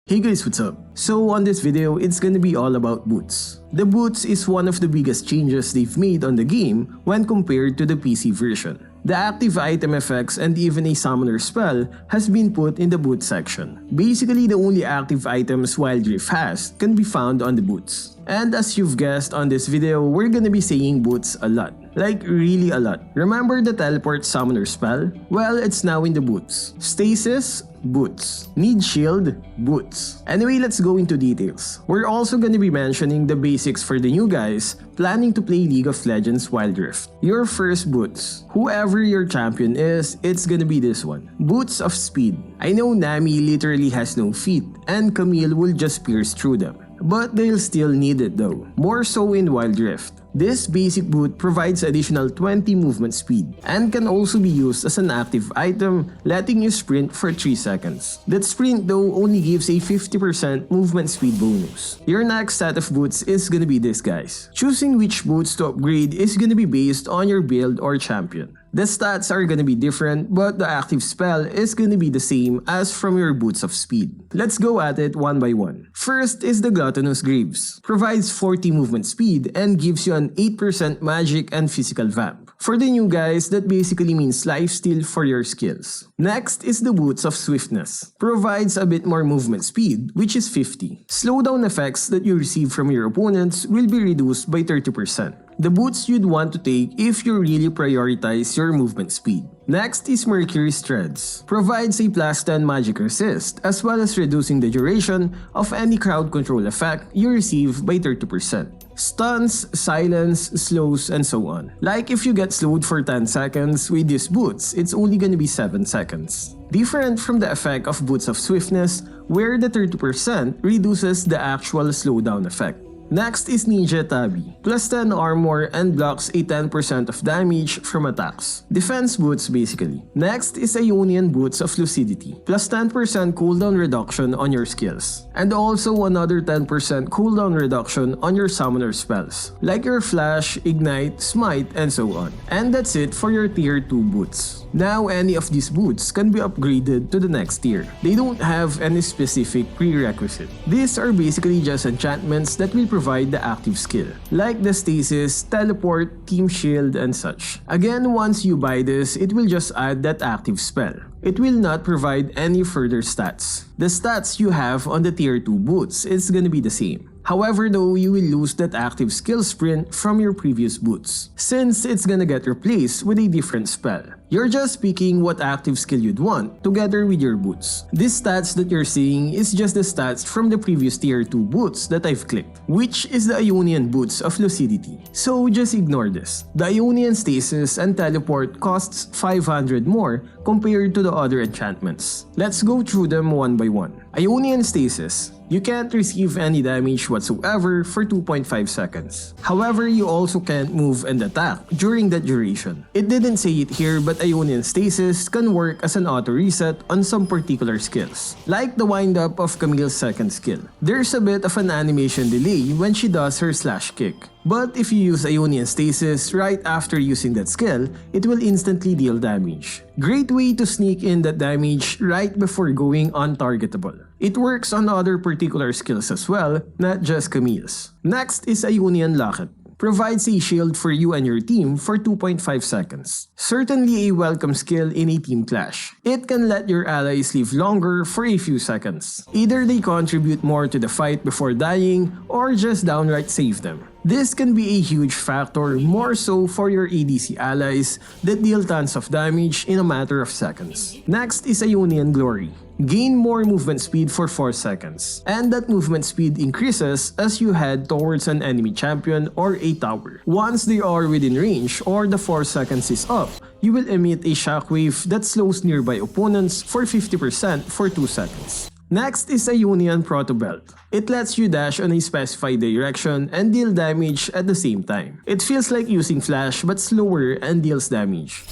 Hey guys, what's up? So on this video, it's gonna be all about boots. The boots is one of the biggest changes they've made on the game when compared to the PC version. The active item effects and even a summoner spell has been put in the boot section. Basically, the only active items Wild Rift has can be found on the boots. And as you've guessed on this video, we're gonna be saying boots a lot. Like really a lot. Remember the teleport summoner spell? Well, it's now in the boots. Stasis, boots. Need shield, boots. Anyway, let's go into details. We're also gonna be mentioning the basics for the new guys planning to play League of Legends Wild Rift. Your first boots. Whoever your champion is, it's gonna be this one. Boots of speed. I know Nami literally has no feet and Camille will just pierce through them. But they'll still need it though, more so in Wild Rift. This basic boot provides additional 20 movement speed and can also be used as an active item, letting you sprint for 3 seconds. That sprint though only gives a 50% movement speed bonus. Your next set of boots is gonna be this guys. Choosing which boots to upgrade is gonna be based on your build or champion. The stats are gonna be different, but the active spell is gonna be the same as from your boots of speed. Let's go at it one by one. First is the Gluttonous Greaves. Provides 40 movement speed and gives you an 8% magic and physical vamp. For the new guys, that basically means lifesteal for your skills. Next is the Boots of Swiftness. Provides a bit more movement speed, which is 50. Slowdown effects that you receive from your opponents will be reduced by 30%. The boots you'd want to take if you really prioritize your movement speed. Next is Mercury's Threads. Provides a plus 10 magic resist as well as reducing the duration of any crowd control effect you receive by 30%. Stuns, silence, slows, and so on. Like if you get slowed for 10 seconds with these boots, it's only gonna be 7 seconds. Different from the effect of Boots of Swiftness, where the 30% reduces the actual slowdown effect. Next is Ninja Tabi. Plus 10 armor and blocks a 10% of damage from attacks. Defense boots basically. Next is Ionian Boots of Lucidity. Plus 10% cooldown reduction on your skills. And also another 10% cooldown reduction on your summoner spells. Like your Flash, Ignite, Smite, and so on. And that's it for your tier 2 boots. Now any of these boots can be upgraded to the next tier. They don't have any specific prerequisite. These are basically just enchantments that will provide the active skill, like the Stasis, Teleport, Team Shield, and such. Again, once you buy this, it will just add that active spell. It will not provide any further stats. The stats you have on the tier 2 boots is gonna be the same. However though, you will lose that active skill sprint from your previous boots, since it's gonna get replaced with a different spell. You're just picking what active skill you'd want together with your boots. These stats that you're seeing is just the stats from the previous tier 2 boots that I've clicked, which is the Ionian Boots of Lucidity. So just ignore this. The Ionian Stasis and Teleport costs 500 more compared to the other enchantments. Let's go through them one by one. Ionian Stasis. You can't receive any damage whatsoever for 2.5 seconds. However, you also can't move and attack during that duration. It didn't say it here, but Ionian Stasis can work as an auto reset on some particular skills, like the wind up of Camille's second skill. There's a bit of an animation delay when she does her slash kick. But if you use Ionian Stasis right after using that skill, it will instantly deal damage. Great way to sneak in that damage right before going untargetable. It works on other particular skills as well, not just Camille's. Next is Ionian Locket. Provides a shield for you and your team for 2.5 seconds. Certainly a welcome skill in a team clash. It can let your allies live longer for a few seconds. Either they contribute more to the fight before dying, or just downright save them. This can be a huge factor, more so for your ADC allies that deal tons of damage in a matter of seconds. Next is Ionian Glory. Gain more movement speed for 4 seconds, and that movement speed increases as you head towards an enemy champion or a tower. Once they are within range or the 4 seconds is up, you will emit a shockwave that slows nearby opponents for 50% for 2 seconds. Next is Ionian Proto Belt. It lets you dash on a specified direction and deal damage at the same time. It feels like using Flash but slower and deals damage.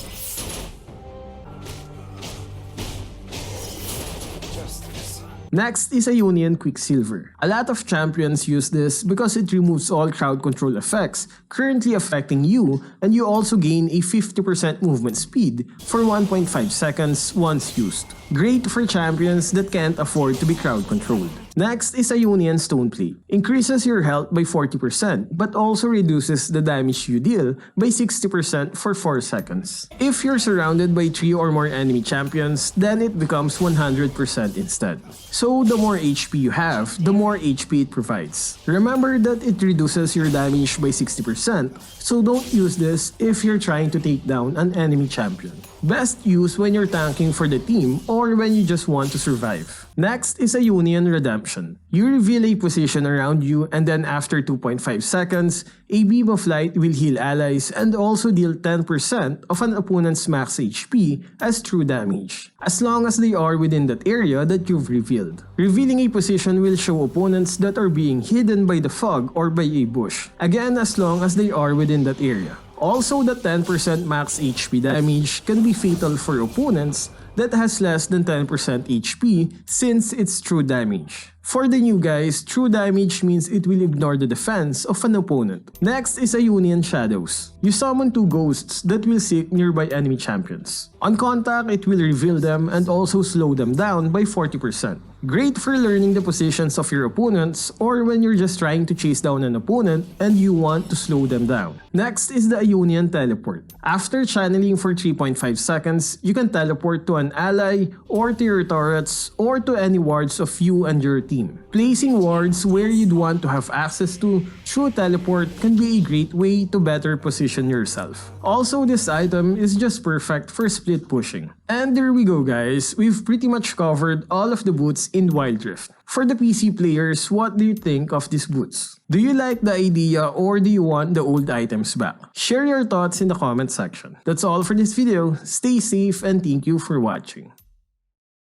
Next is Ionian Quicksilver. A lot of champions use this because it removes all crowd control effects currently affecting you, and you also gain a 50% movement speed for 1.5 seconds once used. Great for champions that can't afford to be crowd controlled. Next is a Union Stone Plate. Increases your health by 40% but also reduces the damage you deal by 60% for 4 seconds. If you're surrounded by 3 or more enemy champions, then it becomes 100% instead. So the more HP you have, the more HP it provides. Remember that it reduces your damage by 60%, so don't use this if you're trying to take down an enemy champion. Best use when you're tanking for the team or when you just want to survive. Next is a Union Redemption. You reveal a position around you and then after 2.5 seconds, a beam of light will heal allies and also deal 10% of an opponent's max HP as true damage, as long as they are within that area that you've revealed. Revealing a position will show opponents that are being hidden by the fog or by a bush, again as long as they are within that area. Also, the 10% max HP damage can be fatal for opponents that has less than 10% HP since it's true damage. For the new guys, true damage means it will ignore the defense of an opponent. Next is a Union Shadows. You summon 2 ghosts that will seek nearby enemy champions. On contact, it will reveal them and also slow them down by 40%. Great for learning the positions of your opponents or when you're just trying to chase down an opponent and you want to slow them down. Next is the Union Teleport. After channeling for 3.5 seconds, you can teleport to an ally or to your turrets or to any wards of you and your team. Placing wards where you'd want to have access to through teleport can be a great way to better position yourself. Also, this item is just perfect for split pushing. And there we go guys, we've pretty much covered all of the boots in Wild Rift. For the PC players, what do you think of these boots? Do you like the idea or do you want the old items back? Share your thoughts in the comment section. That's all for this video. Stay safe and thank you for watching.